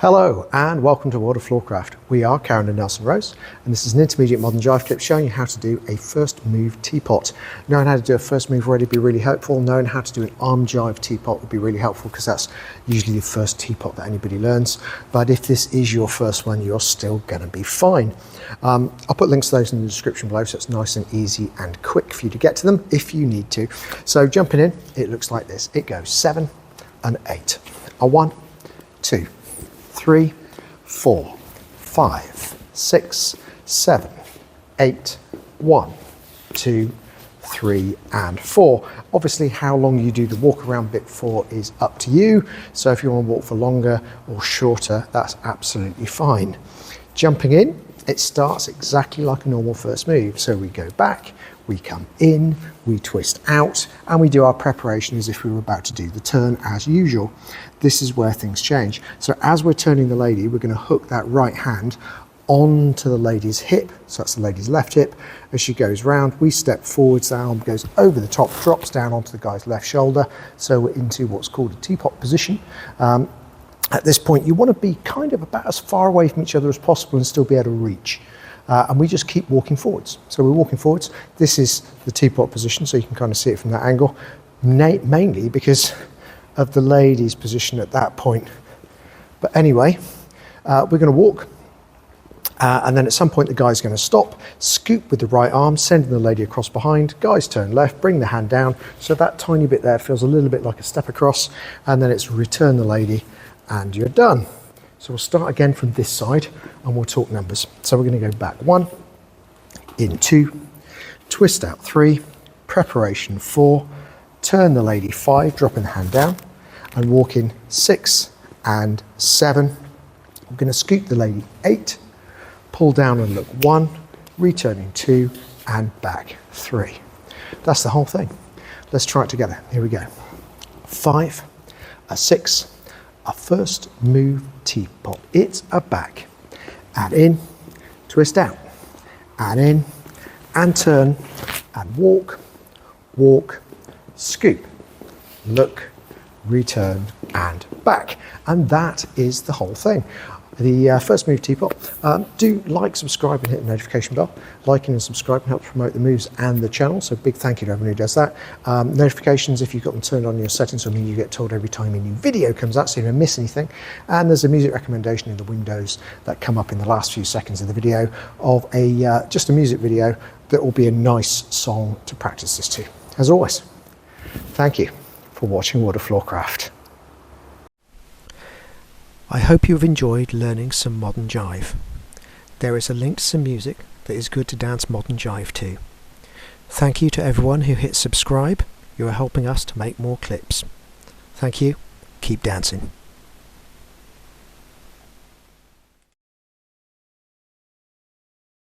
Hello and welcome to World of Floorcraft. We are Karen and Nelson Rose, and this is an Intermediate Modern Jive Clip showing you how to do a First Move Teapot. Knowing how to do a First Move already would be really helpful. Knowing how to do an arm jive teapot would be really helpful because that's usually the first teapot that anybody learns. But if this is your first one, you're still going to be fine. I'll put links to those in the description below so it's nice and easy and quick for you to get to them if you need to. So jumping in, it looks like this. It goes 7 and 8. A 1, 2, 3, 4, 5, 6, 7, 8, 1, 2, 3 and 4. Obviously how long you do the walk around bit for is up to you. So if you want to walk for longer or shorter, that's absolutely fine. Jumping in, it starts exactly like a normal first move. So we go back, we come in, we twist out, and we do our preparation as if we were about to do the turn as usual. This is where things change. So as we're turning the lady, we're going to hook that right hand onto the lady's hip. So that's the lady's left hip. As she goes round, we step forwards, the arm goes over the top, drops down onto the guy's left shoulder. So we're into what's called a teapot position. At this point, you want to be kind of about as far away from each other as possible and still be able to reach. And we just keep walking forwards. So we're walking forwards. This is the teapot position, so you can kind of see it from that angle, mainly because of the lady's position at that point. But anyway, we're going to walk. And then at some point, the guy's going to stop, scoop with the right arm, sending the lady across behind. Guys turn left, bring the hand down. So that tiny bit there feels a little bit like a step across. And then it's return the lady, and you're done. So we'll start again from this side and we'll talk numbers. So we're going to go back 1, in 2, twist out 3, preparation 4, turn the lady 5, dropping the hand down, and walk in 6 and 7. We're going to scoop the lady 8, pull down and look 1, returning 2, and back 3. That's the whole thing. Let's try it together. Here we go. 5, a 6, a First Move Teapot. It's a back and in, twist out and in, and turn and walk, walk, scoop, look, return and back. And that is the whole thing. The First Move Teapot. Do like, subscribe and hit the notification bell. Liking and subscribing helps promote the moves and the channel, so big thank you to everyone who does that. Notifications, if you've got them turned on in your settings, will mean you get told every time a new video comes out so you don't miss anything. And there's a music recommendation in the windows that come up in the last few seconds of the video of just a music video that will be a nice song to practice this to. As always, thank you for watching World of Floorcraft. I hope you've enjoyed learning some modern jive. There is a link to some music that is good to dance modern jive to. Thank you to everyone who hit subscribe. You are helping us to make more clips. Thank you. Keep dancing.